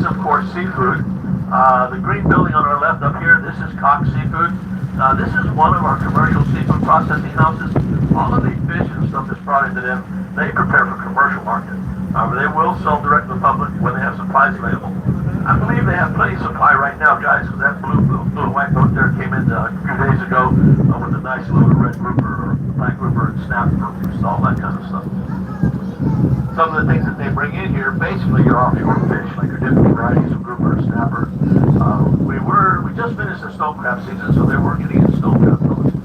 is, of course, seafood. The green building on our left up here, this is Cox Seafood. This is one of our commercial seafood processing houses. All of the fish and stuff that's brought into them, they prepare for commercial market. They will sell direct to the public when they have supplies available. I believe they have plenty of supply right now, guys, because that little white boat there came in a few days ago with a nice little red grouper or black grouper and snapper, all that kind of stuff. Some of the things that they bring in here, basically your offshore fish, like your different varieties of grouper and snapper. We just finished the snow crab season, so they were getting in snow crab boats.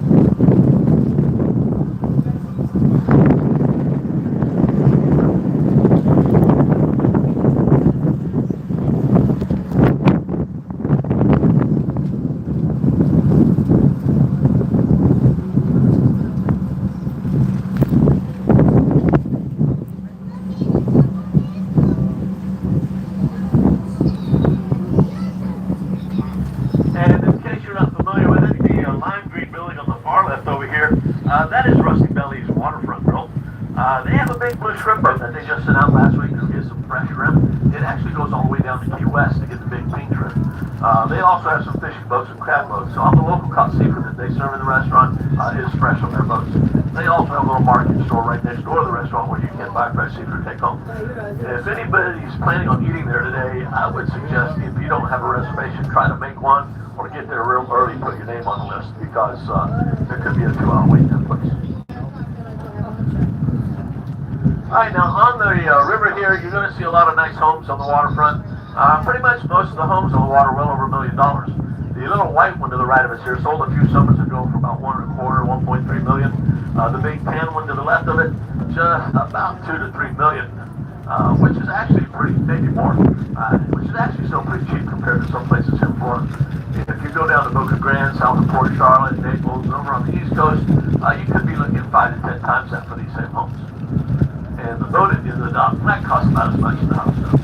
That is Rusty Belly's waterfront grill. They have a big blue shrimp boat that they just sent out last week to get some fresh shrimp. It actually goes all the way down to Key West to get the big pink shrimp. They also have some fishing boats and crab boats. So all the local caught seafood that they serve in the restaurant is fresh on their boats. They also have a little market store right next door to the restaurant where you can buy fresh seafood to take home. If anybody's planning on eating there today, I would suggest if you don't have a reservation, try to make one. Or get there real early, put your name on the list, because there could be a 2-hour wait in that place. Alright, now on the river here, you're going to see a lot of nice homes on the waterfront. Pretty much most of the homes on the water well over $1 million. The little white one to the right of us here sold a few summers ago for about $1.25, $1.3 million. The big tan one to the left of it, just about $2 to $3 million. Which is actually pretty, maybe more, which is actually still pretty cheap compared to some places in Florida. If you go down to Boca Grande, south of Port Charlotte, Naples, and over on the East Coast, you could be looking at 5 to 10 times that for these same homes. And the boat in the dock, that costs about as much as the house does.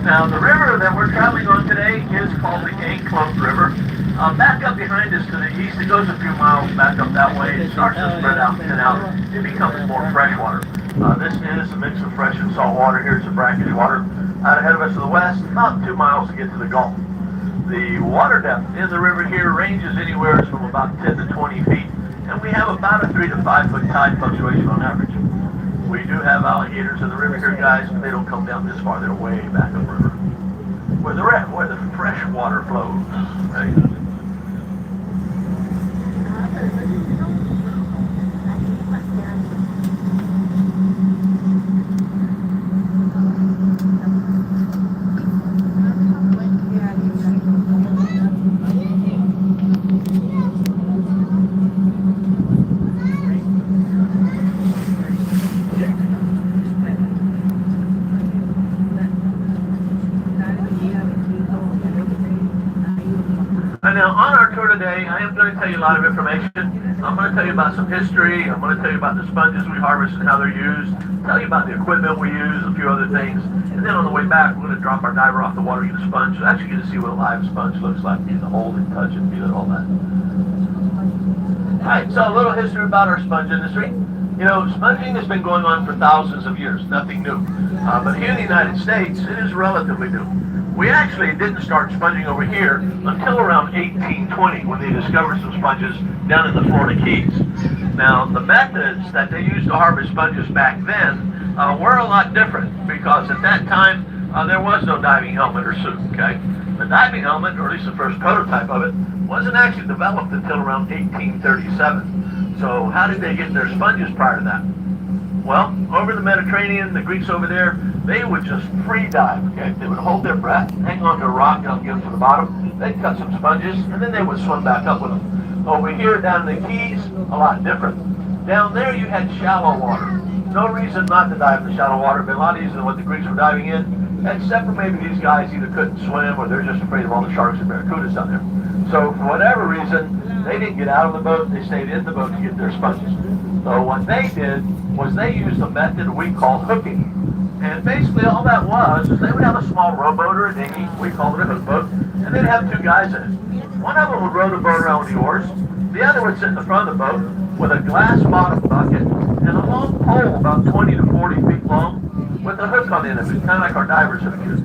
Now, the river that we're traveling on today is called the Anklote River. Back up behind us to the east, it goes a few miles back up that way. It starts to spread out and out. It becomes more freshwater. This is a mix of fresh and salt water. Here it's a brackish water. Out ahead of us to the west, about 2 miles to get to the Gulf. The water depth in the river here ranges anywhere from about 10 to 20 feet, and we have about a 3 to 5 foot tide fluctuation on average. We do have alligators in the river here, guys, but they don't come down this far. They're way back upriver, where the fresh water flows. Right? Now, on our tour today, I am going to tell you a lot of information. I'm going to tell you about some history. I'm going to tell you about the sponges we harvest and how they're used. Tell you about the equipment we use, a few other things. And then on the way back, we're going to drop our diver off the water, get a sponge. So actually get to see what a live sponge looks like. Get to hold it, touch it, feel it, all that. All right, so a little history about our sponge industry. You know, sponging has been going on for thousands of years, nothing new. But here in the United States, it is relatively new. We actually didn't start sponging over here until around 1820 when they discovered some sponges down in the Florida Keys. Now, the methods that they used to harvest sponges back then were a lot different because at that time there was no diving helmet or suit, okay? The diving helmet, or at least the first prototype of it, wasn't actually developed until around 1837. So how did they get their sponges prior to that? Well, over the Mediterranean, the Greeks over there, they would just free dive, okay? They would hold their breath, hang on to a rock, and get them to the bottom. They'd cut some sponges, and then they would swim back up with them. Over here, down in the Keys, a lot different. Down there you had shallow water. No reason not to dive in the shallow water, but a lot easier than what the Greeks were diving in, except for maybe these guys either couldn't swim or they're just afraid of all the sharks and barracudas down there. So for whatever reason, they didn't get out of the boat, they stayed in the boat to get their sponges. So what they did was they used a method we call hooking. And basically all that was is they would have a small rowboat or a dinghy, we called it a hook boat, and they'd have two guys in it. One of them would row the boat around with the oars, the other would sit in the front of the boat with a glass bottom bucket and a long pole about 20 to 40 feet long with a hook on the end of it, kind of like our divers have used.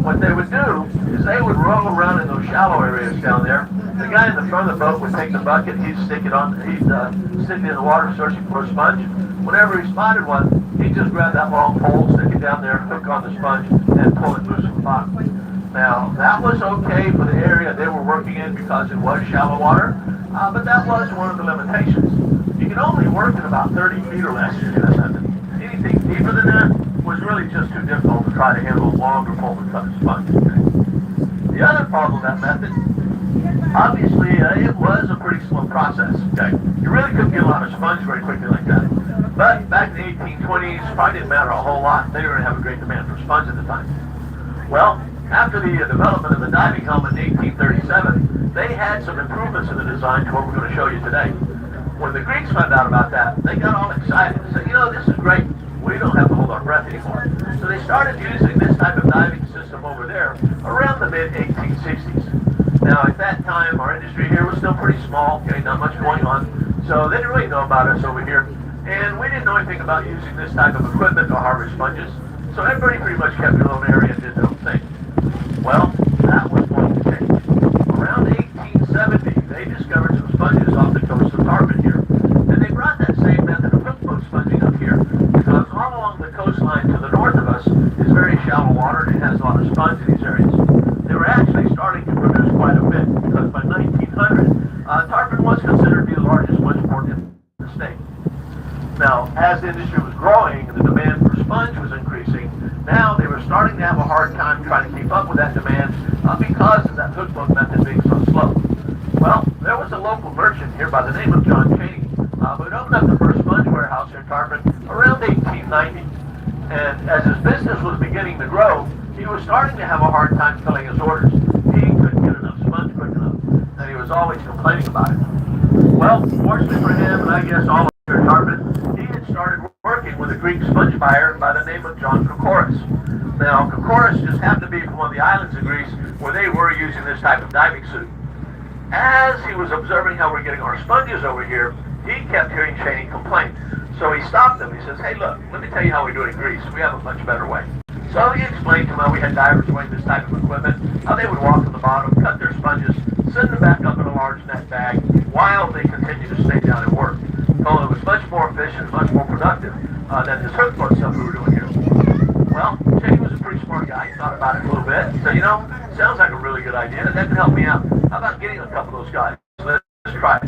What they would do is they would row around in those shallow areas down there. The guy in the front of the boat would take the bucket, he'd stick it in the water searching for a sponge. Whenever he spotted one, he'd just grab that long pole, stick it down there, hook on the sponge, and pull it loose from the bottom. Now, that was okay for the area they were working in because it was shallow water, but that was one of the limitations. You could only work in about 30 feet or less using that method. Anything deeper than that was really just too difficult to try to handle a longer pole and cut sponge. The other problem with that method, obviously, it was a pretty slow process. Okay, you really couldn't get a lot of sponge very quickly like that. But back in the 1820s, probably didn't matter a whole lot. They didn't have a great demand for sponge at the time. Well, after the development of the diving helmet in 1837, they had some improvements in the design to what we're going to show you today. When the Greeks found out about that, they got all excited and said, you know, this is great. We don't have to hold our breath anymore. So they started using this type of diving system over there around the mid-1860s. Now, at that time, our industry here was still pretty small, okay, not much going on, so they didn't really know about us over here, and we didn't know anything about using this type of equipment to harvest sponges, so everybody pretty much kept their own area and did their own thing. Well, that was going to change. Around 1870, they discovered some sponges off the coast of Tarpon here, and they brought that same method of hook boat sponging up here, because all along the coastline to the north of us is very shallow water, and it has a lot of sponge in these areas. They were actually starting to produce quite a bit, because by 1900, Tarpon was considered to be the largest sponge port in the state. Now, as the industry was growing and the demand for sponge was increasing, now they were starting to have a hard time trying to keep up with that demand because of that hook boat method being so slow. Well, there was a local merchant here by the name of John Cheney who had opened up the first sponge warehouse here in Tarpon around 1890. And as his business was beginning to grow, he was starting to have a hard time filling his orders. He couldn't get enough sponge quick enough, and he was always complaining about it. Well, fortunately for him, and I guess all of here in Tarpon, he had started working with a Greek sponge buyer by the name of John Kokoris. Now, Kokoris just happened to be from one of the islands of Greece where they were using this type of diving suit. As he was observing how we're getting our sponges over here, he kept hearing Cheney complain. So he stopped him. He says, hey, look, let me tell you how we do it in Greece. We have a much better way. So he explained to him how we had divers wearing this type of equipment, how they would walk to the bottom, cut their sponges, send them back up in a large net bag while they continued to stay down and work. Told him it was much more efficient, much more productive than this hook boat stuff we were doing here. Well, Cheney was a pretty smart guy. He thought about it a little bit. He said, you know, sounds like a really good idea. That could help me out. How about getting a couple of those guys? Let's try it.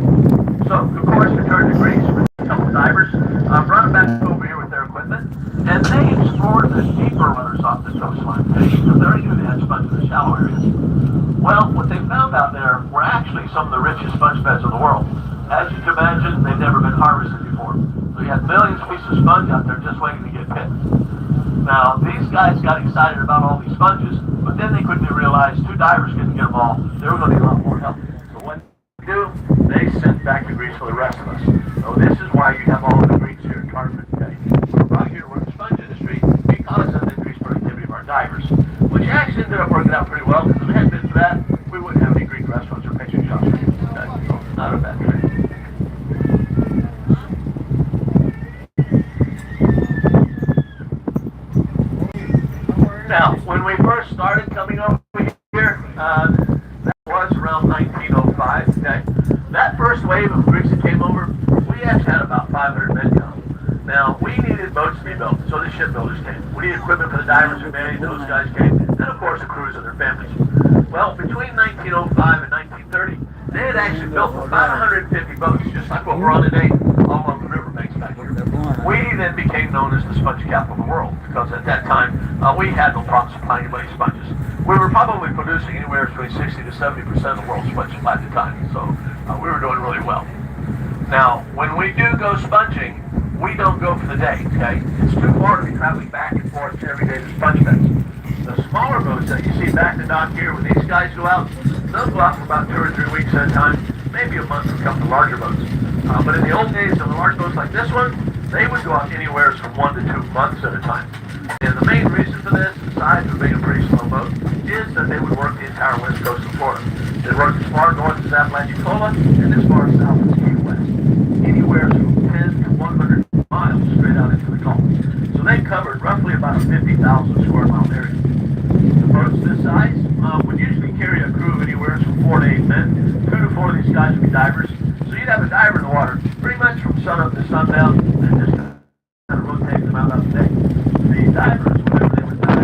So, of course, returned to Greece with a couple of divers, brought them back over here with their equipment, and they explored the deeper waters off the coastline, because they already knew they had sponge in the shallow areas. Well, what they found out there were actually some of the richest sponge beds in the world. As you can imagine, they've never been harvested before. So you had millions of pieces of sponge out there just waiting to get picked. Now, these guys got excited about all these sponges, but then they quickly realized two divers couldn't get them all. They were going to need a lot more help. So what they do? They sent back to Greece for the rest of us. So this is why you have all of the Greeks here in Tarpon today. We're brought here to work the sponge industry because of the increased productivity of our divers, which actually ended up working out pretty well, because if it hadn't been for that, we wouldn't have any Greek restaurants or pastry shops here. Okay? So not a bad trade. Now, when we first started coming over here, that was around 1905, okay? That first wave of Greeks that came over, we actually had about 500 men come. Now, we needed boats to be built, so the shipbuilders came. We needed equipment for the divers who made, those guys came, and of course the crews and their families. Well, between 1905 and 1930, they had actually built about 150 boats, just like what we're on today, all along the riverbanks back here. We then became known as the sponge capital of the world, because at that time, we had no problem supplying anybody sponges. We were probably producing anywhere between 60 to 70% of the world's sponge supply at the time, so we were doing really well. Now, when we do go sponging, we don't go for the day, okay? It's too far to be traveling back and forth every day to sponge fence. The smaller boats that you see back in the dock here, when these guys go out, they'll go out for about 2 or 3 weeks at a time, maybe a month for a couple of larger boats. But in the old days, on the large boats like this one, they would go out anywhere from 1 to 2 months at a time. And the main reason for this, besides it being a pretty slow boat, is that they would work the entire west coast of Florida. They'd work as far north as Apalachicola and as far south as Key West. Anywhere from 10 to 100 miles straight out into the Gulf. So they covered roughly about a 50,000 square mile area. The boats this size would usually carry a crew of anywhere from 4 to 8 men. 2 to 4 of these guys would be divers. So you'd have a diver in the water pretty much from sunup to sundown and just kind of rotate them out the day. The divers, whenever they would dive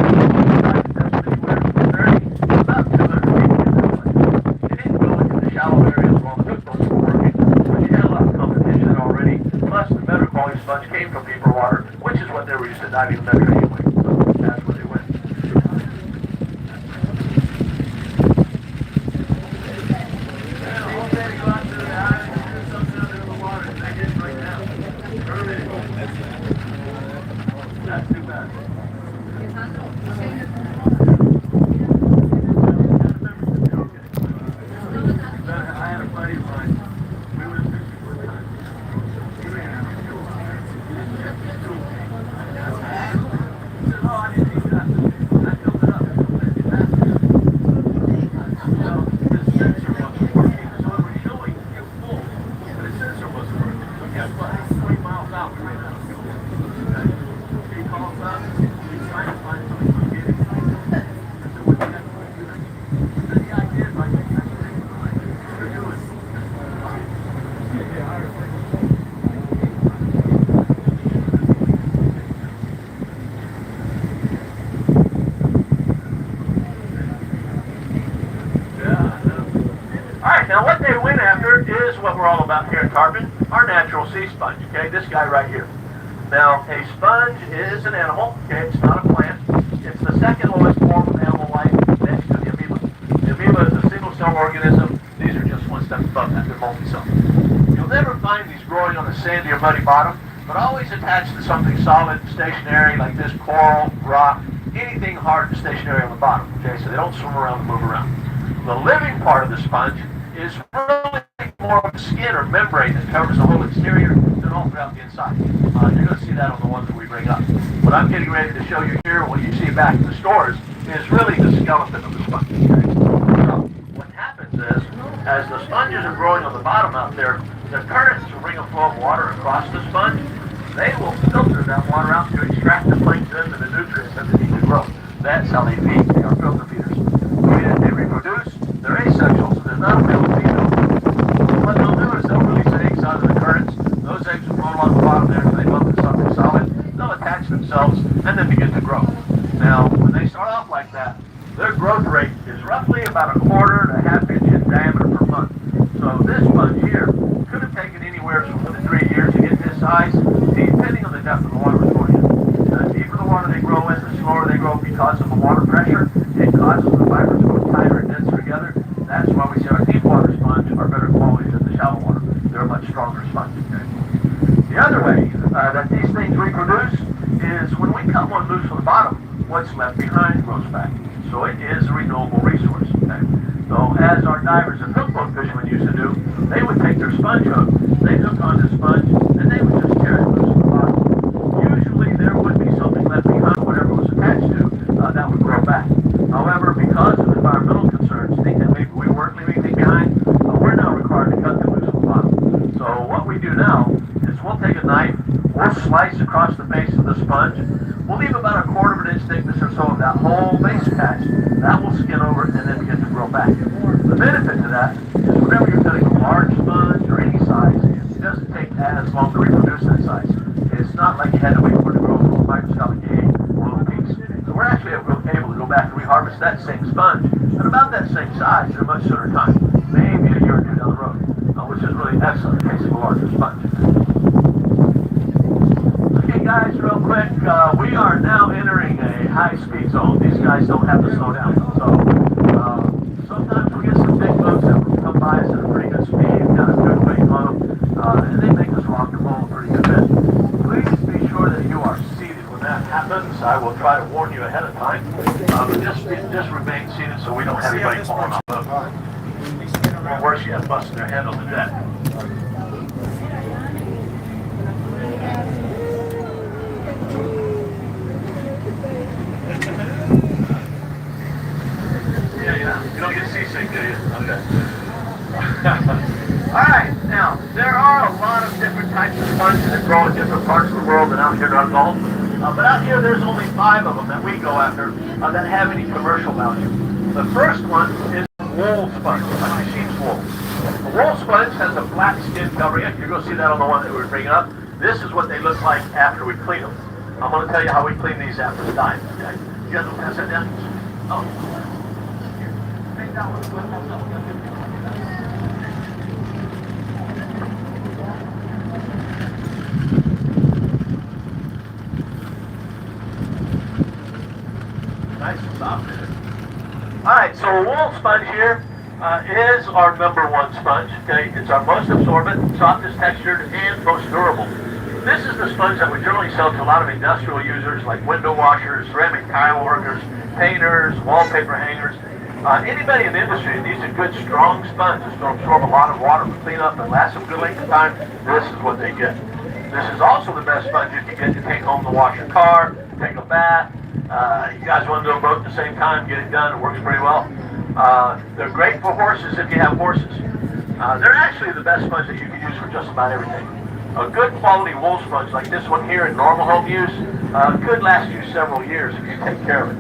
anywhere from 30 to about 200 feet in their place. You didn't go into the shallow areas while the hook boats were working, but you had a lot of competition already. Plus, the better quality sponge came from deeper water, which is what they were used to diving in the Mediterranean with. So that's where they went. That's too bad. I had a buddy of mine. We were fishing one time. He ran out of fuel. He said, "Oh, I didn't need that." I filled it up. Well, the sensor wasn't working, so it was showing you full, but the sensor wasn't working. So guess what? 20 miles out, we ran out of fuel. Okay? He calls up. He's trying to find something to get him. I said, "What the heck are you doing?" He said, "Yeah, I did. Like, we're doing." Alright, now what they went after is what we're all about here in Tarpon, our natural sea sponge, okay, this guy right here. Now, a sponge is an animal, okay, it's not a plant. It's the second lowest form of animal life next to the amoeba. The amoeba is a single-cell organism. These are just one step above that, they're multi-cell. You'll never find these growing on a sandy or muddy bottom, but always attached to something solid, stationary, like this coral, rock, anything hard and stationary on the bottom, okay, so they don't swim around and move around. The living part of the sponge is really more of a skin or membrane that covers the whole exterior than all throughout the inside. You're going to see that on the ones that we bring up. What I'm getting ready to show you here, what you see back in the stores, is really the skeleton of the sponge. Okay? So what happens is, as the sponges are growing on the bottom out there, the currents will bring a flow of water across the sponge. They will filter that water out to extract the plankton and the nutrients that they need to grow. That's how they feed. They are filter feeders. When they reproduce, they're asexual, so there's not a male and female. What they'll do is they'll release eggs out of the currents. Those eggs will roll on the bottom there until they bump into something solid. They'll attach themselves and then begin to grow. Now, when they start off like that, their growth rate is roughly about a quarter to a half inch in diameter per month. So this sponge here could have taken anywhere from 1 to 3 years to get this size, depending on the depth of the water it's going in. The deeper the water they grow in, the slower they grow because of the water pressure. It causes the fibers to go tighter and denser together. That's why we say our deep water sponge are better quality than the shallow water. They're a much stronger sponge. Okay? The other way that these things reproduce is when we cut one loose from the bottom, what's left behind grows back. So it is a renewable resource. Okay? So as our divers and hookboat fishermen used to do, they would take their sponge hook, they'd hook on the sponge, and they would just tear it loose from the bottom. Usually there would be something left behind, whatever it was attached to, that would grow back. However, because of environmental concerns, think that maybe we weren't leaving anything behind, we're now required to cut them loose from the bottom. So what we do now is we'll take a knife, we'll slice across the base of the sponge, we'll leave about a quarter of an inch thickness or so of that whole base patch. That will skin over and then begin to grow back. The benefit to that is whenever you're cutting a large sponge or any size, it doesn't take as long to reproduce that size. It's not like you had to wait for it to grow from a microscopic egg or a little piece. So we're actually able to go back and reharvest that same sponge at about that same size in a much sooner time, maybe a year or two down the road, which is really excellent in case of a larger sponge. Okay guys, real quick, we are now entering a high-speed zone. These guys don't have to slow down. So sometimes we get some big boats that will come by us at a pretty good speed, got a good weight on them, and I will try to warn you ahead of time. But just remain seated so we don't have anybody falling off the boat. Or worse yet, busting their head on the deck. Yeah. You don't get seasick, do you? Okay. Alright, now, there are a lot of different types of sponges that grow in different parts of the world than out here in our Gulf. But out here, there's only 5 of them that we go after that have any commercial value. The first one is wool sponge, like sheep's wool. A wool sponge has a black skin covering it. You're going to see that on the one that we're bringing up. This is what they look like after we clean them. I'm going to tell you how we clean these after the time. Okay? You guys want to pass that down? Oh. Here. Take that one. Nice and soft. Alright, so a wool sponge here is our #1 sponge. Okay, it's our most absorbent, softest textured, and most durable. This is the sponge that we generally sell to a lot of industrial users like window washers, ceramic tile workers, painters, wallpaper hangers. Anybody in the industry that needs a good, strong sponge that's going to absorb a lot of water for cleanup and last a good length of time, this is what they get. This is also the best sponge you can get to take home to wash your car, take a bath. You guys want to do them both at the same time, get it done, it works pretty well. They're great for horses if you have horses. They're actually the best sponge that you can use for just about everything. A good quality wool sponge like this one here in normal home use could last you several years if you take care of it.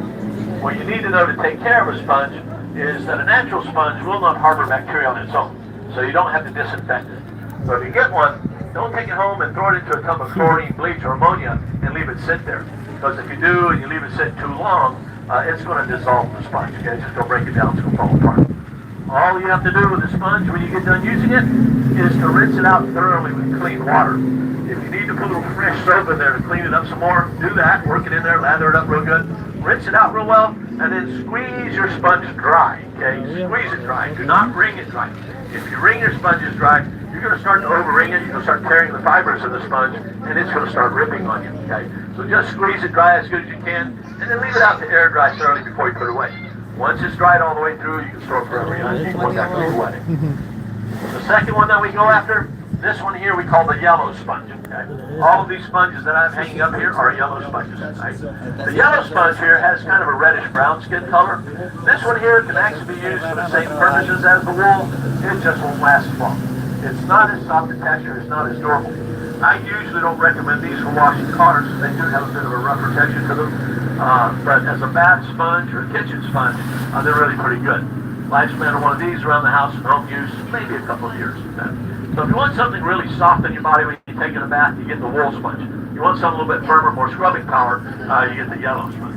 What you need to know to take care of a sponge is that a natural sponge will not harbor bacteria on its own, so you don't have to disinfect it. So if you get one, don't take it home and throw it into a tub of chlorine, bleach, or ammonia and leave it sit there. Because if you do and you leave it sit too long, it's going to dissolve the sponge. Okay, it's just going to break it down, it's going to fall apart. All you have to do with the sponge when you get done using it is to rinse it out thoroughly with clean water. If you need to put a little fresh soap in there to clean it up some more, do that. Work it in there, lather it up real good. Rinse it out real well, and then squeeze your sponge dry. Okay, squeeze it dry. Do not wring it dry. If you wring your sponges dry, you're going to start to over-wring it. You're going to start tearing the fibers of the sponge, and it's going to start ripping on you. Okay, so just squeeze it dry as good as you can, and then leave it out to air dry thoroughly before you put it away. Once it's dried all the way through, you can store it forever. You don't need to put that to wetting. The second one that we go after, this one here we call the yellow sponge. Okay? All of these sponges that I'm hanging up here are yellow sponges. Right? The yellow sponge here has kind of a reddish-brown skin color. This one here can actually be used for the same purposes as the wool. It just won't last as long. It's not as soft in texture. It's not as durable. I usually don't recommend these for washing cars. They do have a bit of a rougher texture to them. But as a bath sponge or a kitchen sponge, they're really pretty good. Lifespan of one of these around the house in home use, maybe a couple of years. Okay? So if you want something really soft in your body when you take in a bath, you get the wool sponge. You want something a little bit firmer, more scrubbing power, you get the yellow sponge.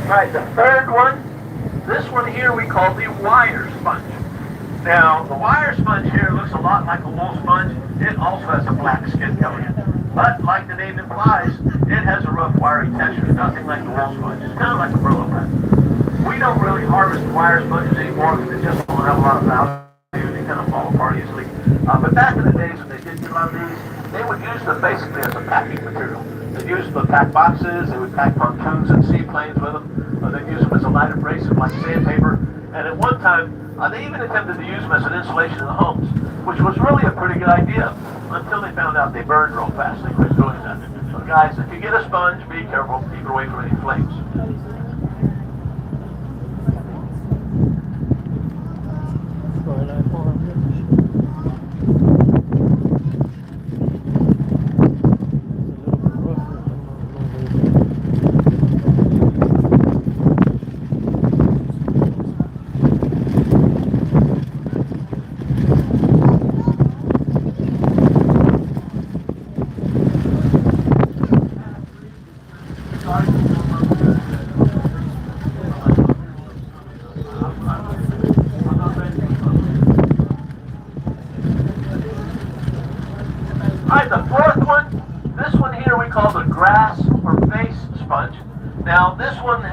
Alright, the third one, this one here we call the wire sponge. Now, the wire sponge here looks a lot like a wool sponge. It also has a black skin covering it. But, like the name implies, it has a rough wiry texture, nothing like the wool sponge. It's kind of like a Brillo pad. We don't really harvest wire sponges anymore because they just don't have a lot of value. They kind of fall apart easily. But back in the days when they did get a lot of these, they would use them basically as a packing material. They'd use them to pack boxes, they would pack pontoons and seaplanes with them. They'd use them as a light abrasive like sandpaper. And at one time, they even attempted to use them as an insulation in the homes, which was really a pretty good idea until they found out they burned real fast. They quit doing that. So guys, if you get a sponge, be careful. Keep it away from any flames.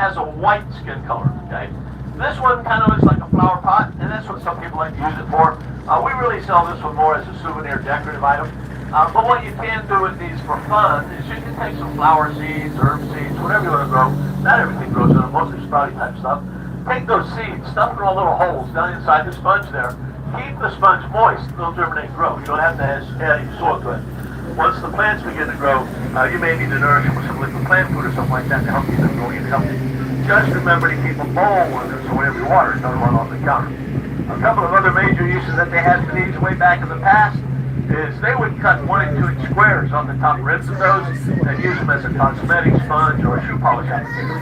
has a white skin color, okay? This one kind of looks like a flower pot, and that's what some people like to use it for. We really sell this one more as a souvenir decorative item. But what you can do with these for fun is you can take some flower seeds, herb seeds, whatever you want to grow. Not everything grows in them, mostly sprouty type stuff. Take those seeds, stuff them in little holes down inside the sponge there. Keep the sponge moist, they'll germinate and grow. You don't have to add any soil to it. Once the plants begin to grow, you may need to nourish them with some liquid plant food or something like that to help keep them growing and healthy. Just remember to keep a bowl under so whenever you water it, don't run off the counter. A couple of other major uses that they had for these way back in the past is they would cut 1 and 2 inch squares on the top ribs of those and use them as a cosmetic sponge or a shoe polish applicator.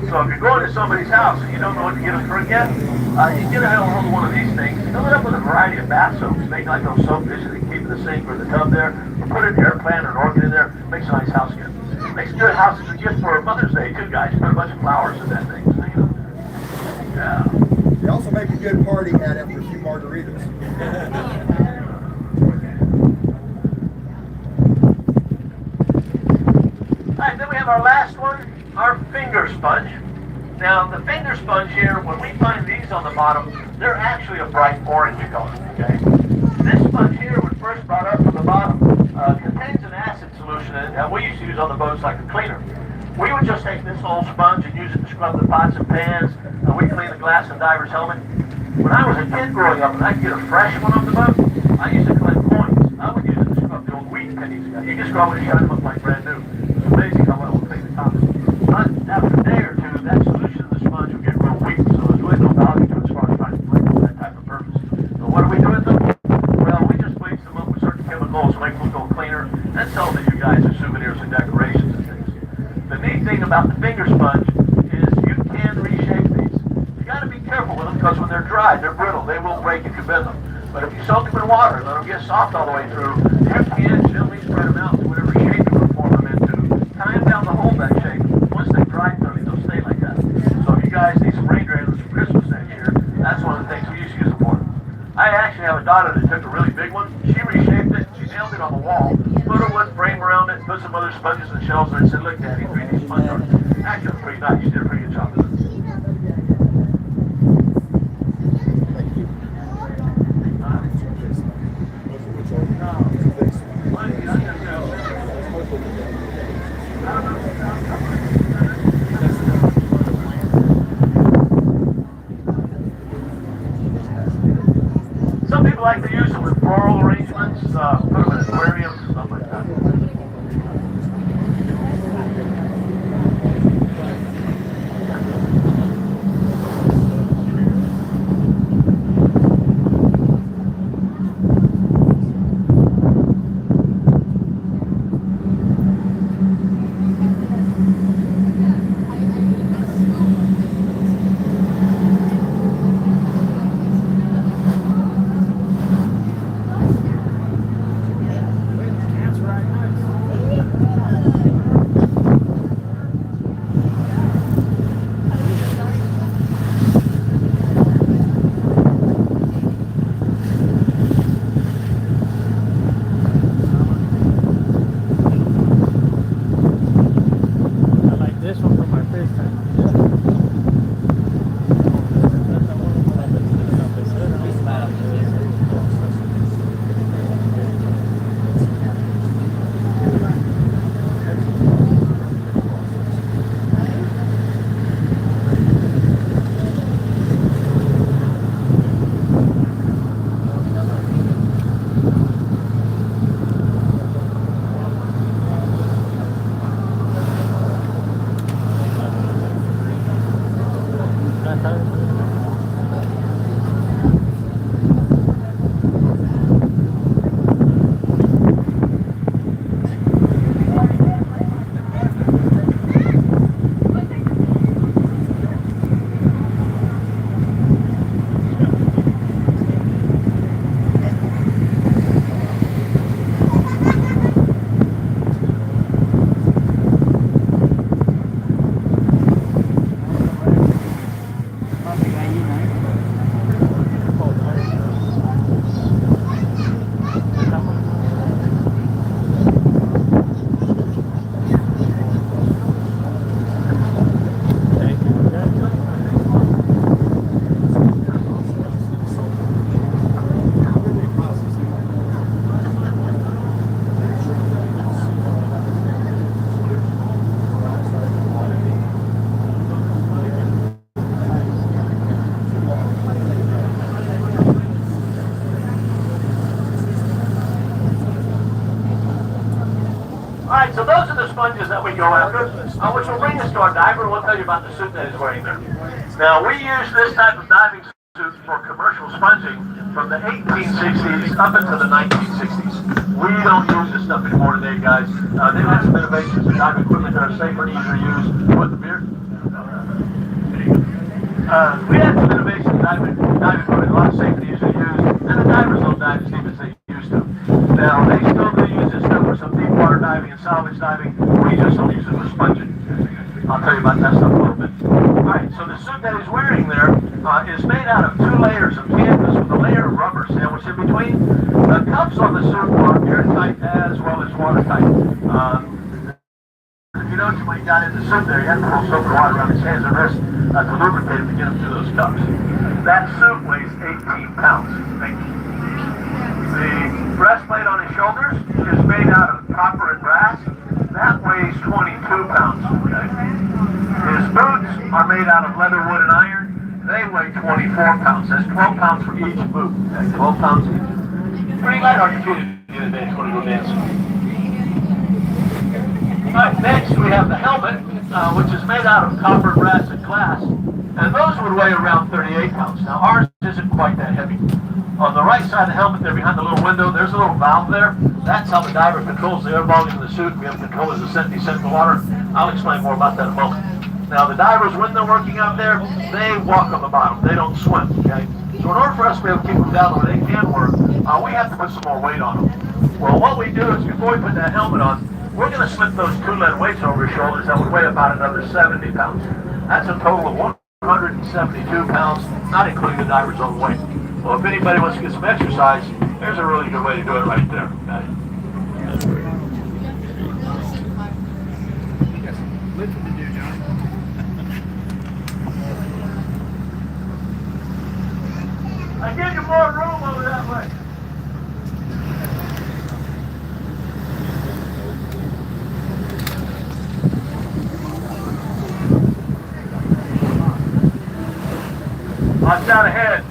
So if you're going to somebody's house and you don't know what to get them for yet, you can get a hold of one of these things, fill it up with a variety of bath soaps, make like those soap dishes that keep in the sink or the tub there, or put an air plant or an orchid in there, makes a nice house gift. Makes a good house as a gift for Mother's Day too, guys. Put a bunch of flowers in that thing, so, you know. Yeah. They also make a good party hat after a few margaritas. Alright, then we have our last one, our finger sponge. Now, the finger sponge here, when we find these on the bottom, they're actually a bright orange color, okay? This sponge here, when first brought up from the bottom, contains an acid solution in it that we used to use on the boats like a cleaner. We would just take this old sponge and use it to scrub the pots and pans, and we clean the glass and diver's helmet. When I was a kid growing up and I'd get a fresh one on the boat, I used to collect coins. I would use it to scrub the old wheat pennies. You can scrub it and shine them up like brand new. It's amazing how well it will clean the tops. But after a day or two, that solution of the sponge will get real weak, so there's really no value to it as far as trying to clean for that type of purpose. So what do we do with them? Well, we just bleach them up with certain chemicals, make them go cleaner, and sell them to you guys as souvenirs and decorations and things. The neat thing about the finger sponge is you can reshape these. You got to be careful with them because when they're dry, they're brittle. They will break if you bend them. But if you soak them in water and let them get soft all the way through, you can gently spread them out to whatever shape you want to form them into. Tie them down to hold that shape. Once they dry thoroughly, they'll stay like that. So if you guys need some rain drainers for Christmas next year, that's one of the things we used to use them for. I actually have a daughter that took a really big one. She reshaped it. She nailed it on the wall. Put a wood frame around it. Put some other sponges and shells in it. And said, "Look, Daddy, 3D sponge art." Actually, it was pretty nice. She did a pretty good job with it. Some people like to use them with floral arrangements, put them in aquariums, stuff like that. Alright, so those are the sponges that we go after, which will bring us to our diver. We'll tell you about the suit that he's wearing there. Now, we use this type of diving suit for commercial sponging from the 1860s up into the 1960s. We don't use this stuff anymore today, guys. They've had some innovations in diving equipment that are safer and easier to use. What, the beer? We had some innovations in diving equipment, a lot safer and easier to use, and the divers don't dive as deep as they used to. Now, they still do use this stuff for some deep water diving and salvage diving. We just don't use it for sponging. I'll tell you about that stuff in a little bit. Alright, so the suit that he's wearing there is made out of 2 layers of canvas with a layer of rubber sandwiched in between. The cups on the suit are airtight as well as watertight. If you notice when he got in the suit there, he had to pull soap and water around his hands and wrists to lubricate him to get him through those cups. That suit weighs 18 pounds. The breastplate on his shoulders is made out of copper and brass. That weighs 22 pounds. Okay? His boots are made out of leather, wood, and iron. They weigh 24 pounds. That's 12 pounds for each boot. Okay? 12 pounds each. Pretty light on your feet the other day when you go dancing. Alright, next we have the helmet, which is made out of copper, brass, and glass. And those would weigh around 38 pounds. Now ours isn't quite that heavy. On the right side of the helmet there behind the little window, there's a little valve there. That's how the diver controls the air volume of the suit. We have control as ascent and descent in the water. I'll explain more about that in a moment. Now the divers, when they're working out there, they walk on the bottom. They don't swim, okay? So in order for us to be able to keep them down where they can work, we have to put some more weight on them. Well, what we do is before we put that helmet on, we're going to slip those 2 lead weights over his shoulders that would weigh about another 70 pounds. That's a total of 172 pounds, not including the diver's own weight. Well, if anybody wants to get some exercise, there's a really good way to do it right there. Okay? That's great. I give you more room over that way. Watch out ahead.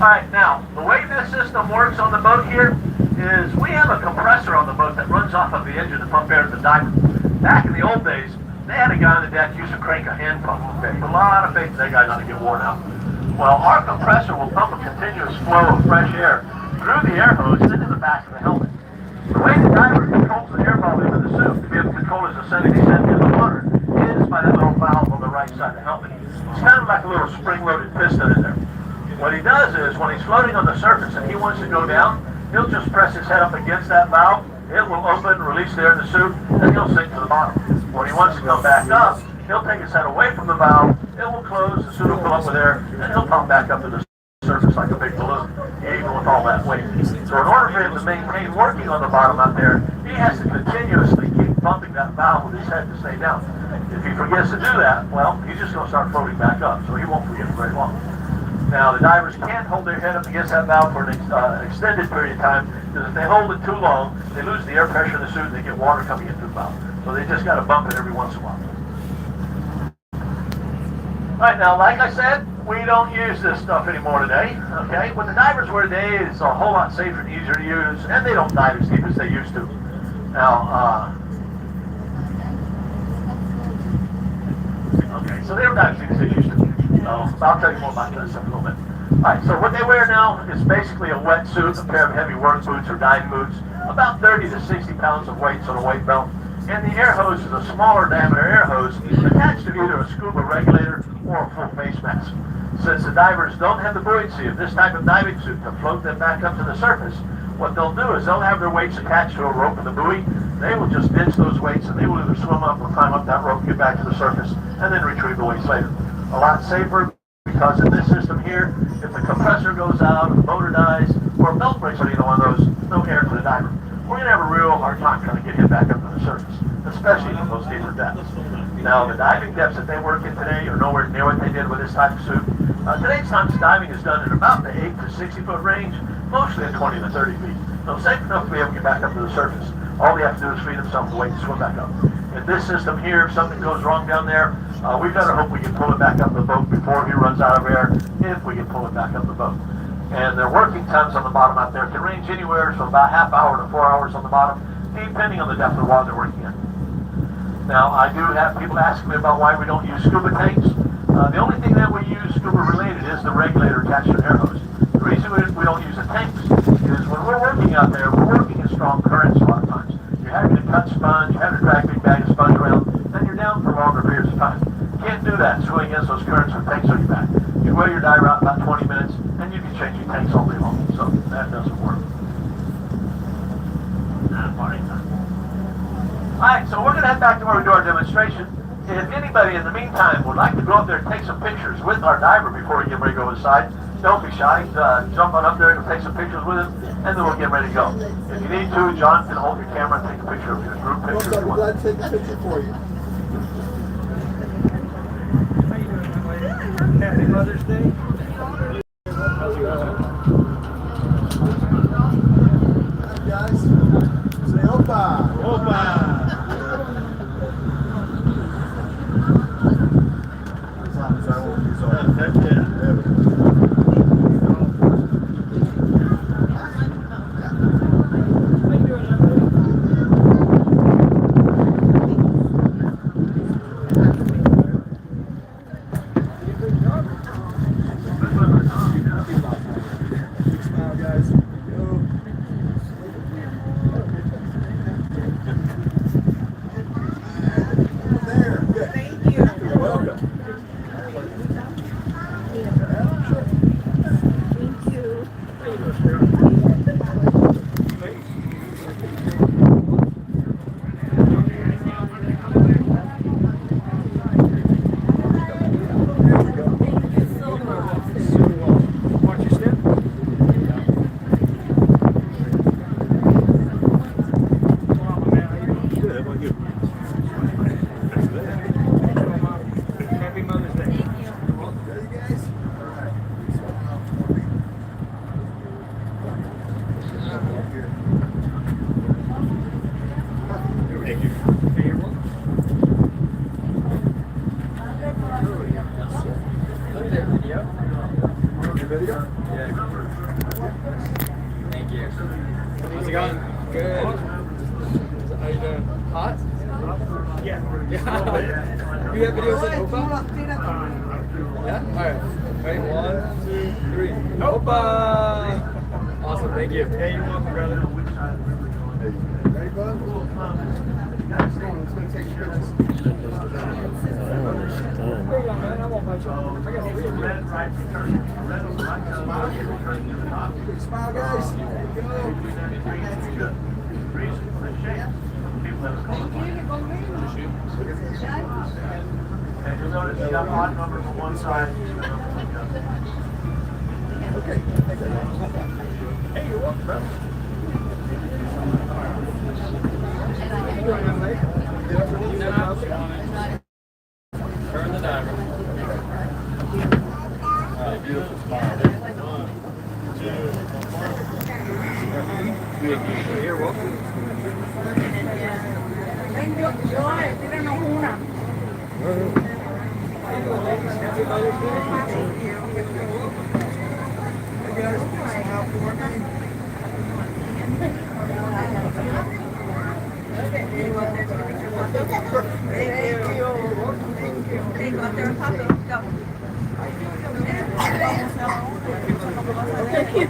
Alright, now, the way this system works on the boat here is we have a compressor on the boat that runs off of the engine to pump air to the diver. Back in the old days, they had a guy on the deck used to crank a hand pump. Okay, a lot of faith in that guy's not to get worn out. Well, our compressor will pump a continuous flow of fresh air through the air hose into the back of the helmet. The way the diver controls the air volume of the suit to be able to control his ascent and descent in the water is by that little valve on the right side of the helmet. It's kind of like a little spring-loaded piston in there. What he does is, when he's floating on the surface and he wants to go down, he'll just press his head up against that valve, it will open and release the air in the suit, and he'll sink to the bottom. When he wants to come back up, he'll take his head away from the valve, it will close, the suit will fill up with air, and he'll pump back up to the surface like a big balloon, even with all that weight. So in order for him to maintain working on the bottom out there, he has to continuously keep bumping that valve with his head to stay down. If he forgets to do that, well, he's just going to start floating back up, so he won't forget for very long. Now, the divers can't hold their head up against that valve for an extended period of time, because if they hold it too long, they lose the air pressure in the suit and they get water coming into the valve. So they just got to bump it every once in a while. Alright, now, like I said, we don't use this stuff anymore today, okay? What the divers wear today is a whole lot safer and easier to use, and they don't dive as deep as they used to. Now, okay, so they don't dive as deep as they used to. So I'll tell you more about that stuff in a little bit. Alright, so what they wear now is basically a wetsuit, a pair of heavy work boots or diving boots, about 30 to 60 pounds of weights on a weight belt, and the air hose is a smaller diameter air hose attached to either a scuba regulator or a full face mask. Since the divers don't have the buoyancy of this type of diving suit to float them back up to the surface, what they'll do is they'll have their weights attached to a rope in the buoy. They will just ditch those weights and they will either swim up or climb up that rope, get back to the surface, and then retrieve the weights later. A lot safer, because in this system here, if the compressor goes out, or the motor dies, or a belt breaks on either one of those, no air for the diver. We're going to have a real hard time trying to get him back up to the surface, especially from those deeper depths. Now, the diving depths that they work in today are nowhere near what they did with this type of suit. Today's times diving is done in about the 8 to 60 foot range, mostly at 20 to 30 feet. So safe enough to be able to get back up to the surface. All they have to do is feed themselves the weight and swim back up. If this system here, if something goes wrong down there, we better hope we can pull it back up the boat before he runs out of air, if we can pull it back up the boat. And their working times on the bottom out there can range anywhere from about half hour to 4 hours on the bottom, depending on the depth of the water they're working in. Now, I do have people asking me about why we don't use scuba tanks. The only thing that we use scuba related is the regulator attached to an air hose. The reason we don't use the tanks is when we're working out there, we're working in strong currents a lot of times. You're having to cut sponge, you're having to drag a big bag of sponge around, and you're down for longer periods of time. You can't do that swimming against those currents with tanks on your back. You wear your diver out about 20 minutes, and you can change your tanks all day long. So that doesn't work. Party time. Alright, so we're going to head back to where we do our demonstration. If anybody in the meantime would like to go up there and take some pictures with our diver before we get ready to go inside, don't be shy. Jump on up there and take some pictures with him, and then we'll get ready to go. If you need to, John can hold your camera and take a picture of your group picture. I'll be glad to take a picture for you. Happy Mother's Day. How's it going? Hi, guys. Say opa. Opa. Smile, guys. Go. There. Good. Thank you. You're welcome. Thank you. There we go. Thank you so much. Super welcome. Watch your step. Good. How about you? Happy Mother's Day. Thank you. Ready, guys? All right. Smile for me. Here. Thank you. Okay, you're welcome. You video? Thank you. How's it going? Good. How you doing? Hot? Yeah. Yeah. You have videos at Opa? Yeah? Alright. Ready? 1, 2, 3. Opa! Awesome, thank you. Yeah, you're welcome, brother. Ready, bud? It's going to take pictures. Smile, guys. There you go. And you'll notice you got odd numbers on one side. Okay. Hey, you're welcome, brother. Turn the diver. Beautiful smile. 1, 2, 3. You're welcome. Tíranos una. Happy Mother's Day. Hey, guys. Smile for me. Thank you. Go out there and pop it. Go.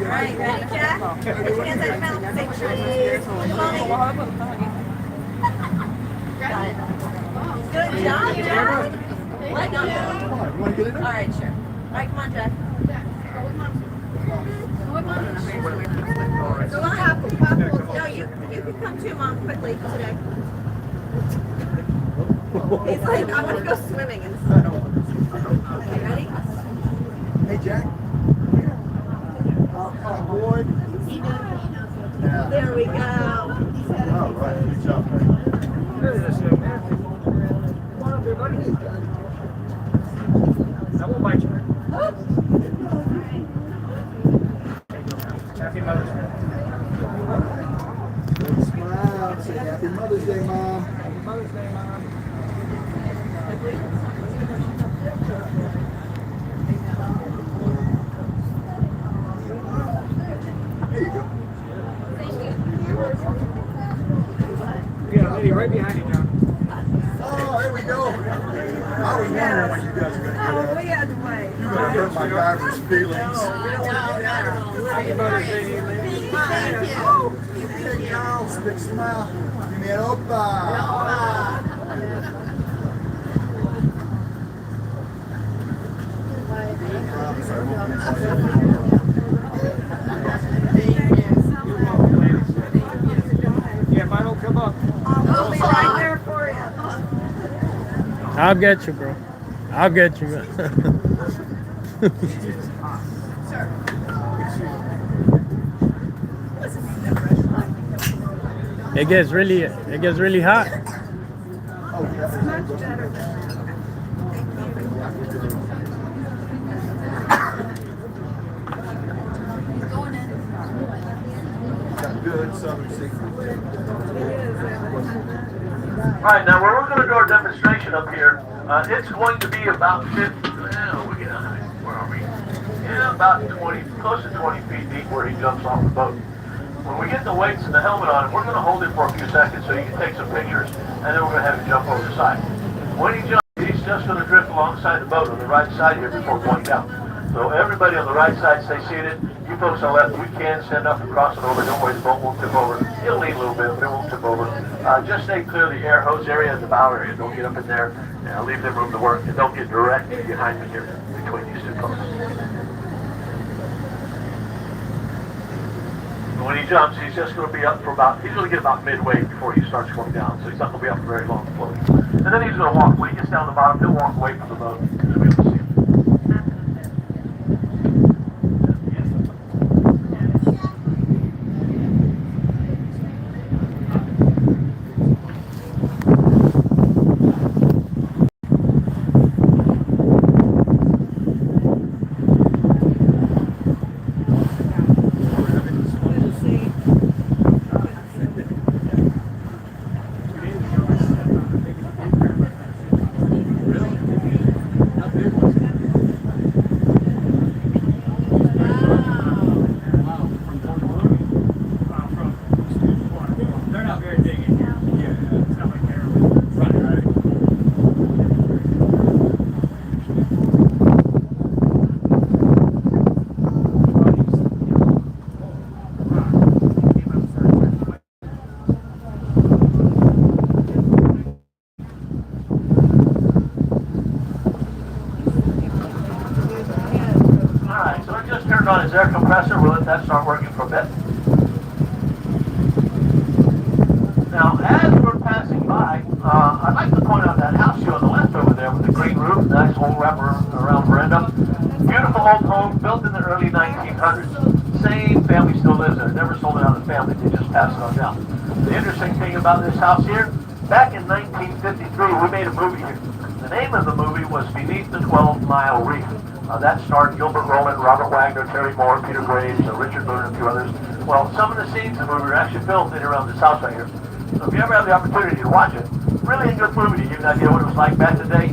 Right, ready, Jack? Put your hands on your mouth. Say cheese. Mommy. Got it. Good job, Jack. Let go. Come on. You want to get in All there? right, sure. All right, come on, Jack. Go with Mom. Go with Mom. Go on. No, you can come too, Mom, quickly today. He's like, I want to go swimming in the sun. Okay, ready? Hey, Jack. Oh, boy. Yeah. There we go. All right. Good job, man. There it is, young man. Come on up here, buddy. I won't bite you. Happy Mother's Day. Smile. Say Happy Mother's Day, Mom. Happy Mother's Day, Mom. was wondering when you guys were gonna Oh, get we had to wait. out. You're gonna hurt my driver's feelings. Happy Mother's Day, Lee. Thank you. Give me a Charles, big smile. Give me an opa. Yeah, mine will come up. I'll be right there for you. I'll get you, bro. I'll get you. It gets really hot. Much better than that. Got good southern secret. All right, now we're going to do our demonstration up here. It's going to be about 50, where are we? Yeah, about 20, close to 20 feet deep where he jumps off the boat. When we get the weights and the helmet on him, we're going to hold it for a few seconds so you can take some pictures, and then we're going to have him jump over the side. When he jumps, he's just going to drift alongside the boat on the right side here before going down. So everybody on the right side stay seated. You folks on the left, we can stand up and cross it over. Don't worry, the boat won't tip over. It'll lean a little bit, but it won't tip over. Just stay clear of the air hose area and the bow area. Don't get up in there. Leave them room to work, and don't get directly behind me here between these two posts. When he jumps, he's just going to be up for he's going to get about midway before he starts going down, so he's not going to be up for very long floating. And then he's going to walk. When he gets down the bottom, he'll walk away from the boat. You'll be able to see him. They're not very big. Yeah, it's not like they're running, right? Alright, so I just turned on his air compressor. We'll let that start working for a bit. Now, as we're passing by, I'd like to point out that house here on the left over there with the green roof, nice old wrap-around veranda. Beautiful old home, built in the early 1900s. Same family still lives there. Never sold it out of the family. They just passed it on down. The interesting thing about this house here, back in 1953, we made a movie here. The name of the movie was Beneath the 12-Mile Reef. That starred Gilbert Rowland, Robert Wagner, Terry Moore, Peter Graves, Richard Boone, and a few others. Well, some of the scenes in the movie were actually filmed in and around this house right here. So if you ever have the opportunity to watch it, really a good movie to give you an idea what it was like back in the day.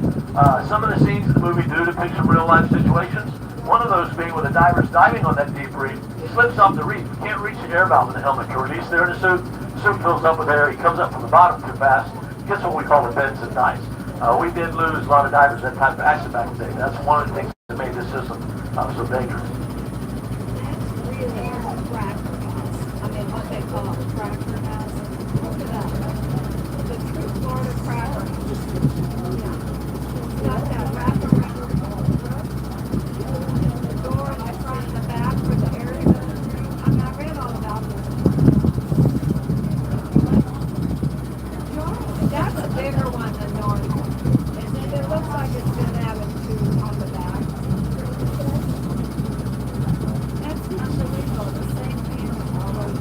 Some of the scenes in the movie do depict some real-life situations. One of those being when the diver's diving on that deep reef, slips off the reef. He can't reach the air valve in the helmet. You're released there in the suit. The suit fills up with air. He comes up from the bottom too fast. Gets what we call the bends and dives. We did lose a lot of divers that type of accident back in the day. That's one of the things that made this system so dangerous. Really a cracker house. I mean, what they call a cracker house. Look it up. The true Florida cracker house. Yeah. It's got that wraparound door in the front and the back for the air to go through. I mean, I read all about this. That's a bigger one than normal. It looks like it's been added to on the back. That's unbelievable. The same family all over.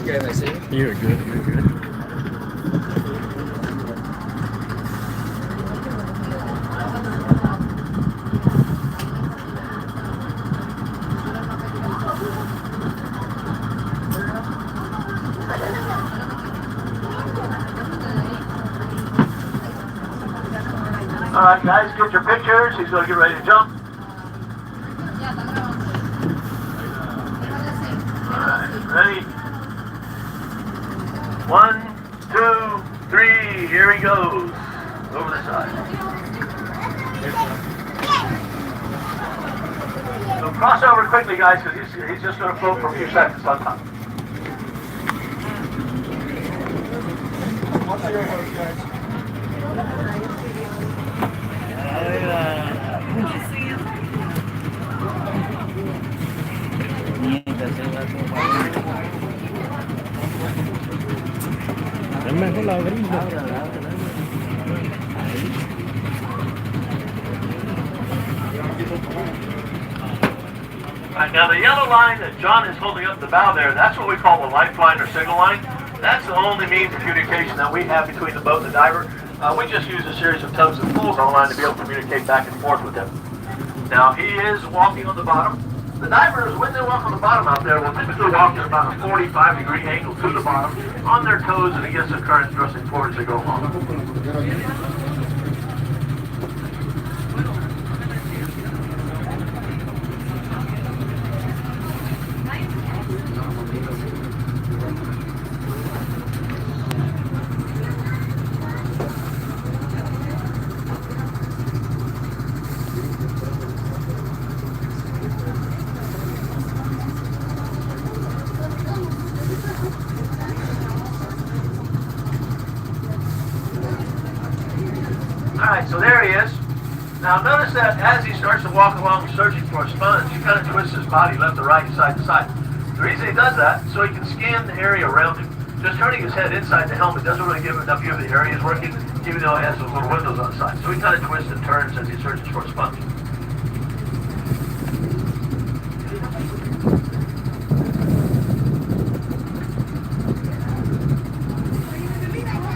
okay if I see you? You're good. You're good. All right, guys, get your pictures. He's going to get ready to jump. All right, ready? 1, 2, 3. Here he goes. Over the side. So cross over quickly, guys, because he's just going to float for a few seconds on top. Watch your horse, guys. Es mejor la brisa. Right, now the yellow line that John is holding up the bow there, that's what we call the lifeline or signal line. That's the only means of communication that we have between the boat and the diver. We just use a series of tugs and pulls on the line to be able to communicate back and forth with him. Now he is walking on the bottom. The divers, when they walk on the bottom out there, will typically walk at about a 45-degree angle to the bottom, on their toes and against the current thrusting forward as they go along. Alright, so there he is. Now notice that as he starts to walk along searching for a sponge, he kind of twists his body left to right, side to side. The reason he does that, so he can scan the area around him. Just turning his head inside the helmet doesn't really give him enough view of the area he's working, even though it has those little windows on the side. So he kind of twists and turns as he searches for a sponge.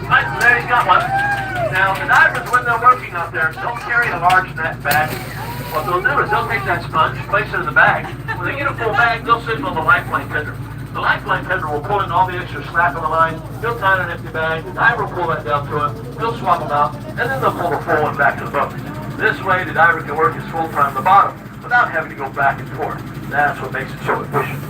Alright, so there he's got one. Now, the divers, when they're working out there, don't carry a large net bag. What they'll do is they'll take that sponge, place it in the bag. When they get a full bag, they'll signal the lifeline tender. The lifeline tender will pull in all the extra slack on the line. He'll tie an empty bag. The diver will pull that down to him. He'll swap them out, and then they'll pull the full one back to the boat. This way, the diver can work his full time on the bottom without having to go back and forth. That's what makes it so efficient.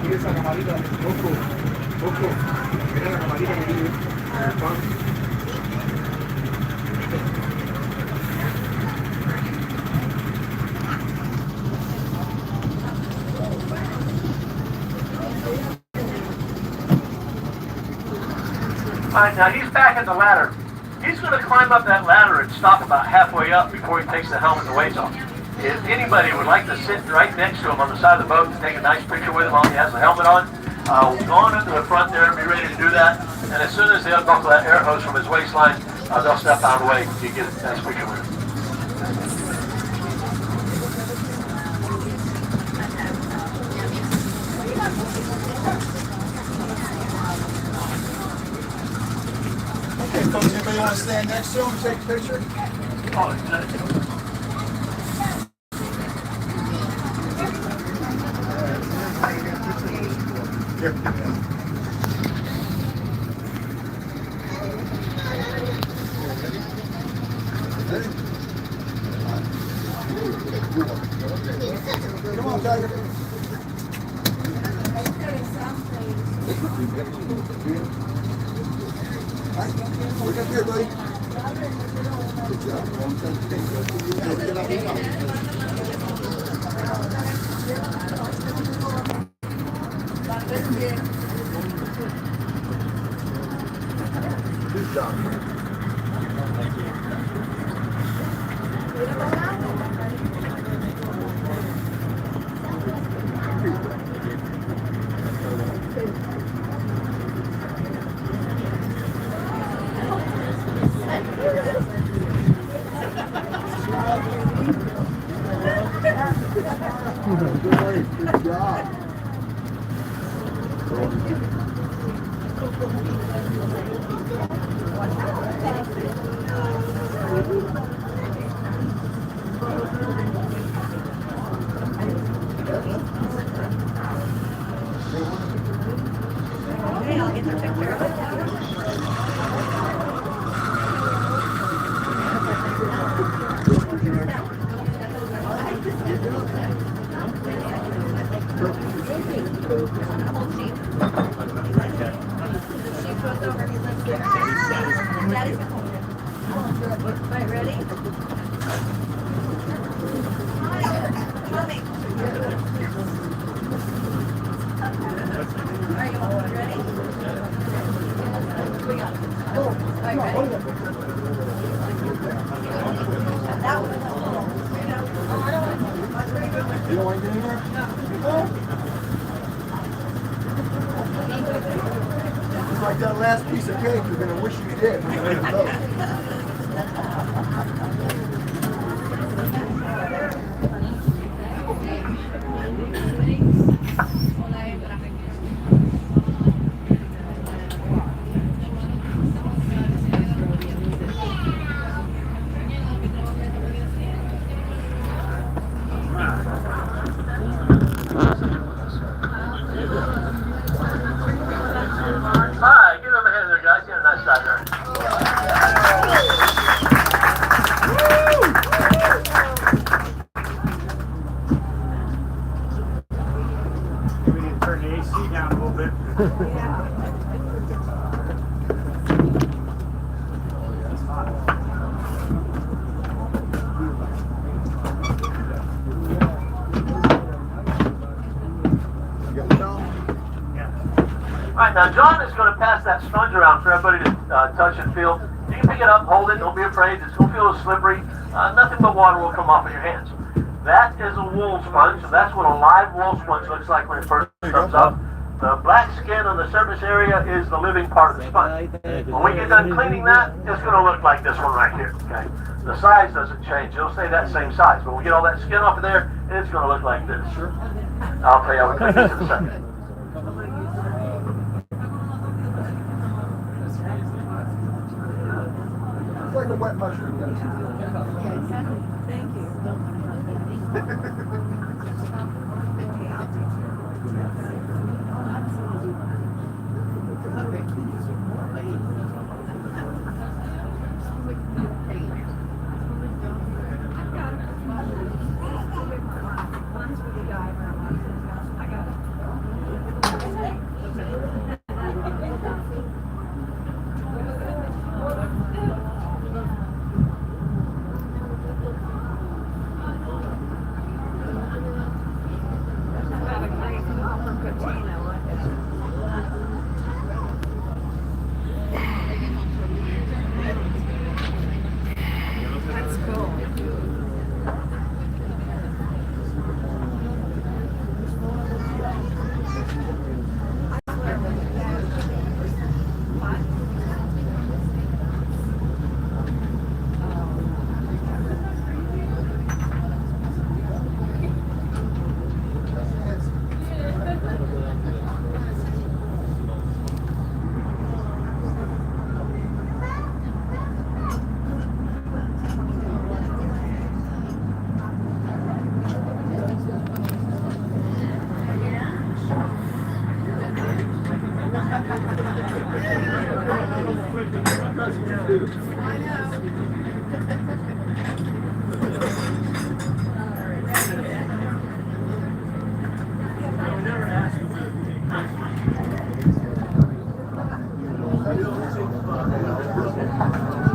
Esa camarita, ojo, mira la camarita que tiene el pan. Alright, now he's back at the ladder. He's going to climb up that ladder and stop about halfway up before he takes the helmet and the weights off. If anybody would like to sit right next to him on the side of the boat and take a nice picture with him while he has the helmet on, go on into the front there and be ready to do that. And as soon as they unbuckle that air hose from his waistline, they'll step out of the way and you get a nice picture with him. Okay, folks, anybody want to stand next to him and take a picture? Oh, exactly. Here. Come on, Tiger. Look up here, buddy. Good job. Good job. Good job. Okay, I'll get the picture of it. Right, ready? Mommy. Are you all ready? We got it. Right, ready? That one. You don't want to get in there? It's like that last piece of cake you're going to wish you did when you're in the boat. Alright, get over here there, guys. Get a nice shot there. We need to turn the AC down a little bit. You got the towel? Alright, now John is going to pass that sponge around for everybody to touch and feel. You can pick it up, hold it, don't be afraid. It's going to feel a little slippery. Nothing but water will come off of your hands. That is a wool sponge, so that's what a live wool sponge looks like when it first comes up. The black skin on the surface area is the living part of the sponge. When we get done cleaning that, it's going to look like this one right here, okay? The size doesn't change. It'll stay that same size. But when we get all that skin off of there, it's going to look like this. Sure. I'll tell you how we clean this in a second. It's like a wet mushroom. Thank you. That's cool.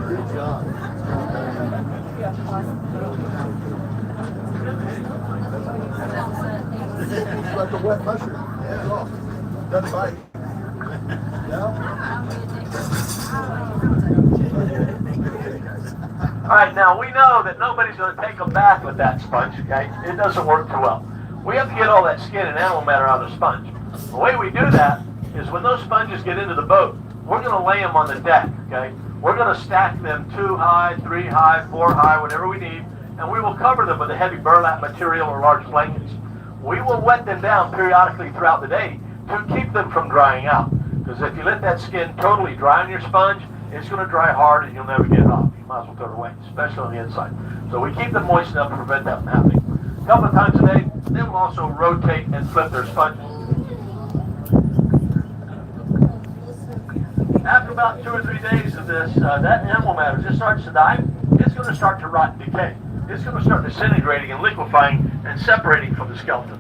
Good job. It's like a wet mushroom. Yeah. Doesn't bite. No? Alright, now we know that nobody's going to take a bath with that sponge, okay? It doesn't work too well. We have to get all that skin and animal matter out of the sponge. The way we do that is when those sponges get into the boat, we're going to lay them on the deck, okay? We're going to stack them 2 high, 3 high, 4 high, whatever we need, and we will cover them with a heavy burlap material or large blankets. We will wet them down periodically throughout the day to keep them from drying out. Because if you let that skin totally dry on your sponge, it's going to dry hard and you'll never get it off. You might as well throw it away, especially on the inside. So we keep them moist enough to prevent that from happening. A couple of times a day, they will also rotate and flip their sponges. After about 2 or 3 days of this, that animal matter just starts to die. It's going to start to rot and decay. It's going to start disintegrating and liquefying and separating from the skeleton.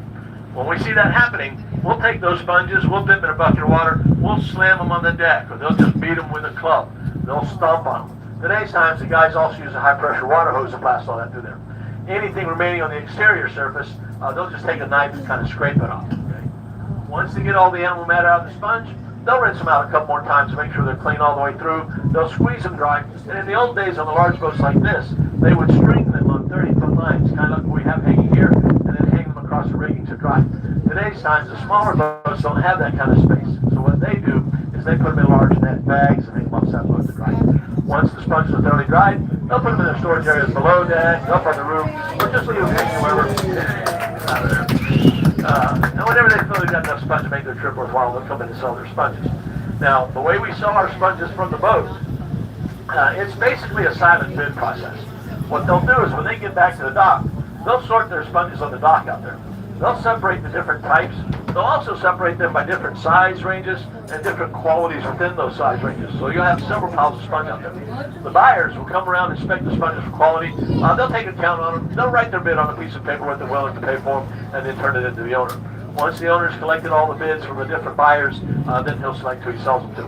When we see that happening, we'll take those sponges, we'll dip in a bucket of water, we'll slam them on the deck, or they'll just beat them with a club. They'll stomp on them. Today's times, the guys also use a high-pressure water hose to blast all that through there. Anything remaining on the exterior surface, they'll just take a knife and kind of scrape it off. Okay? Once they get all the animal matter out of the sponge, they'll rinse them out a couple more times to make sure they're clean all the way through. They'll squeeze them dry. And in the old days on the large boats like this, they would string them on 30-foot lines, kind of like what we have hanging here, and then hang them across the rigging to dry. Today's times, the smaller boats don't have that kind of space. So what they do is they put them in large net bags and hang them off that boat to dry. Once the sponges are thoroughly dried, they'll put them in their storage areas below deck, up on the roof, or just leave them hanging wherever out of there. And whenever they feel they've got enough sponge to make their trip worthwhile, they'll come in and sell their sponges. Now, the way we sell our sponges from the boat, it's basically a silent bid process. What they'll do is when they get back to the dock, they'll sort their sponges on the dock out there. They'll separate the different types. They'll also separate them by different size ranges and different qualities within those size ranges. So you'll have several piles of sponge out there. The buyers will come around and inspect the sponges for quality. They'll take a count on them. They'll write their bid on a piece of paper what they're willing to pay for them, and then turn it into the owner. Once the owner's collected all the bids from the different buyers, then he'll select who he sells them to.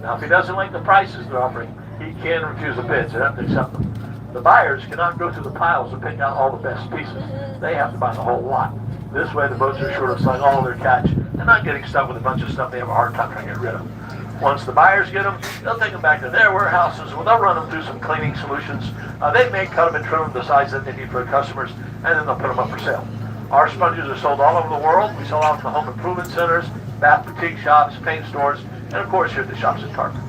Now, if he doesn't like the prices they're offering, he can refuse the bids. They have to accept them. The buyers cannot go through the piles and pick out all the best pieces. They have to buy the whole lot. This way, the boats are sure of selling all of their catch and not getting stuck with a bunch of stuff they have a hard time trying to get rid of. Once the buyers get them, they'll take them back to their warehouses where they'll run them through some cleaning solutions. They may cut them and trim them the size that they need for their customers, and then they'll put them up for sale. Our sponges are sold all over the world. We sell out in the home improvement centers, bath boutique shops, paint stores, and of course here at the shops at Tarpon.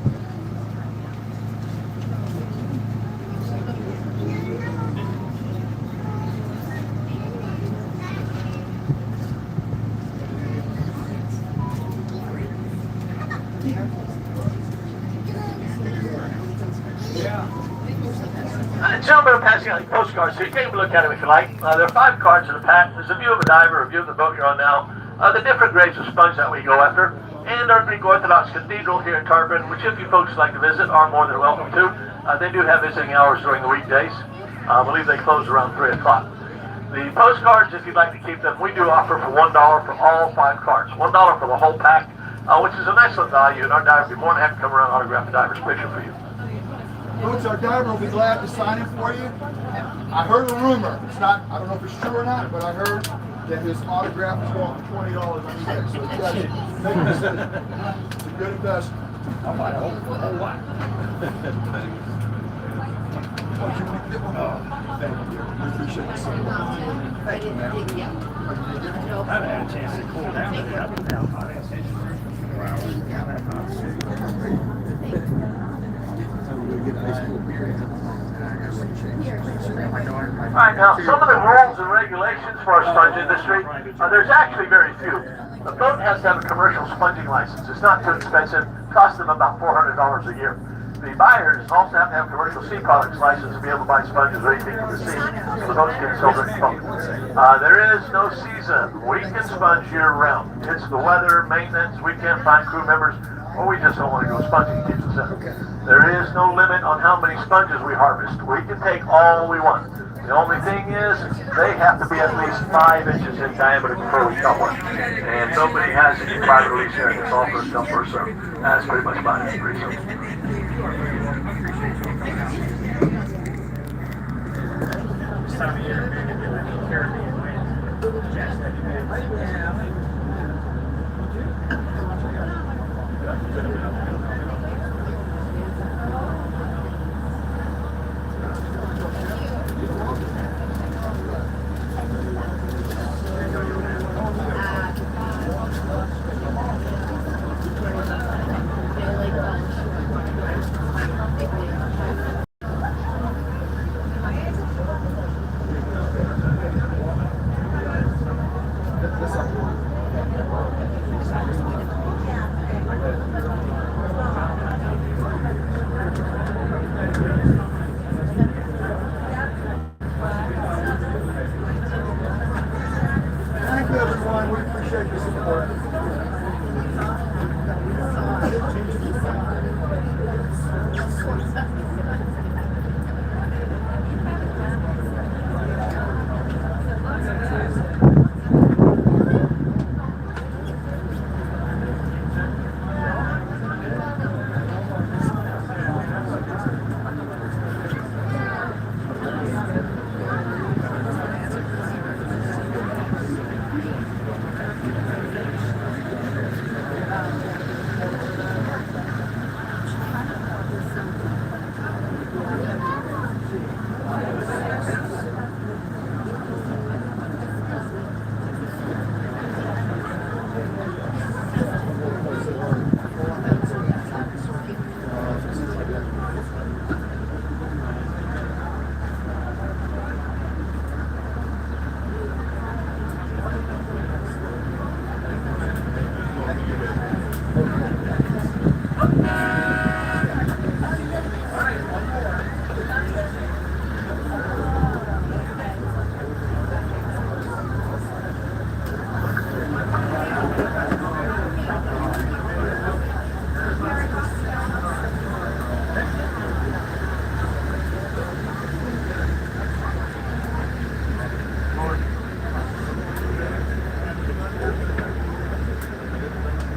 Gentlemen are passing out postcards, so you take a look at them if you like. There are 5 cards in the pack. There's a view of a diver, a view of the boat you're on now, the different grades of sponge that we go after, and our Greek Orthodox Cathedral here in Tarpon, which if you folks would like to visit, are more than welcome to. They do have visiting hours during the weekdays. I believe they close around 3 o'clock. The postcards, if you'd like to keep them, we do offer for $1 for all 5 cards. $1 for the whole pack, which is an excellent value, and our diver will be more than happy to come around and autograph the diver's picture for you. Coach, our diver will be glad to sign it for you. I heard a rumor. It's not, I don't know if it's true or not, but I heard that his autograph is going for $20 on eBay. So you guys make this it's a good investment. I'll buy a whole lot. Thank you. We appreciate it so much. Thank you, man. I haven't had a chance to cool down today. I've been down hot ass. Alright, now some of the rules and regulations for our sponge industry, there's actually very few. The boat has to have a commercial sponging license. It's not too expensive, costs them about $400 a year. The buyers also have to have a commercial sea products license to be able to buy sponges or anything from the sea, so the boats can sell their boat. There is no season. We can sponge year round. It's the weather, maintenance, we can't find crew members, or we just don't want to go sponging, keeps us in. There is no limit on how many sponges we harvest. We can take all we want. The only thing is, they have to be at least 5 inches in diameter before we cut one. And nobody has any private release area. It's all first come, first served. That's pretty much about it. Pretty simple. This time of year, the Caribbean wind. Jazz that wind. Thank you, everyone. We appreciate your support.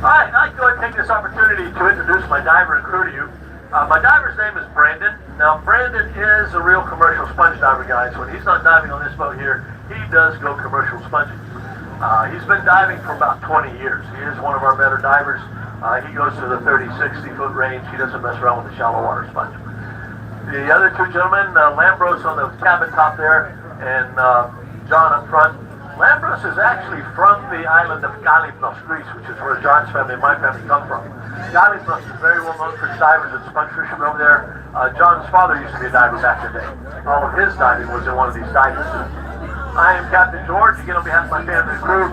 Alright, I'd like to go ahead and take this opportunity to introduce my diver and crew to you. My diver's name is Brandon. Now, Brandon is a real commercial sponge diver, guys. When he's not diving on this boat here, he does go commercial sponging. He's been diving for about 20 years. He is one of our better divers. He goes to the 30, 60 foot range. He doesn't mess around with the shallow water sponge. The other two gentlemen, Lambros on the cabin top there, and John up front. Lambros is actually from the island of Galipnos, Greece, which is where John's family and my family come from. Galipnos is very well known for its divers and sponge fishermen over there. John's father used to be a diver back in the day. All of his diving was in one of these diving suits. I am Captain George, again on behalf of my family and crew.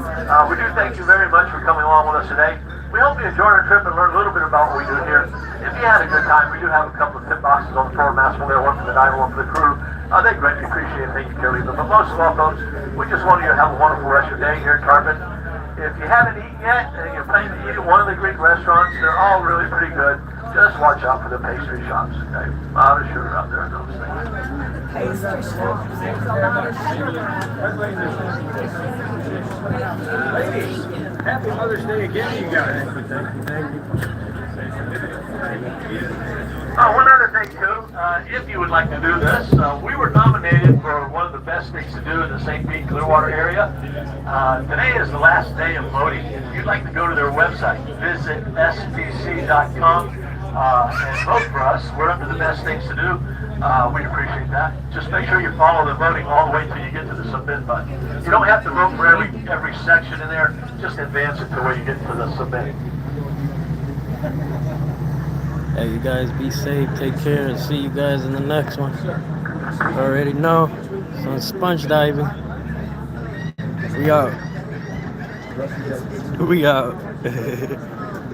We do thank you very much for coming along with us today. We hope you enjoyed our trip and learned a little bit about what we do here. If you had a good time, we do have a couple of tip boxes on the floor mast there, one for the diver, one for the crew. They greatly appreciate it. Thank you, Kelly. But most of all, folks, we just want you to have a wonderful rest of your day here at Tarpon. If you haven't eaten yet and you're planning to eat at one of the Greek restaurants, they're all really pretty good. Just watch out for the pastry shops. Okay? A lot of sugar out there in those things. Pastry shops, there's a lot of sugar around. Ladies, happy Mother's Day again, you guys. One other thing too, if you would like to do this, we were nominated for one of the best things to do in the St. Pete Clearwater area. Today is the last day of voting. If you'd like to go to their website, visit spc.com and vote for us. We're up to the best things to do. We'd appreciate that. Just make sure you follow the voting all the way till you get to the submit button. You don't have to vote for every section in there. Just advance it to where you get to the submit. Hey, you guys be safe, take care, and see you guys in the next one. You already know, some sponge diving. We out. We out.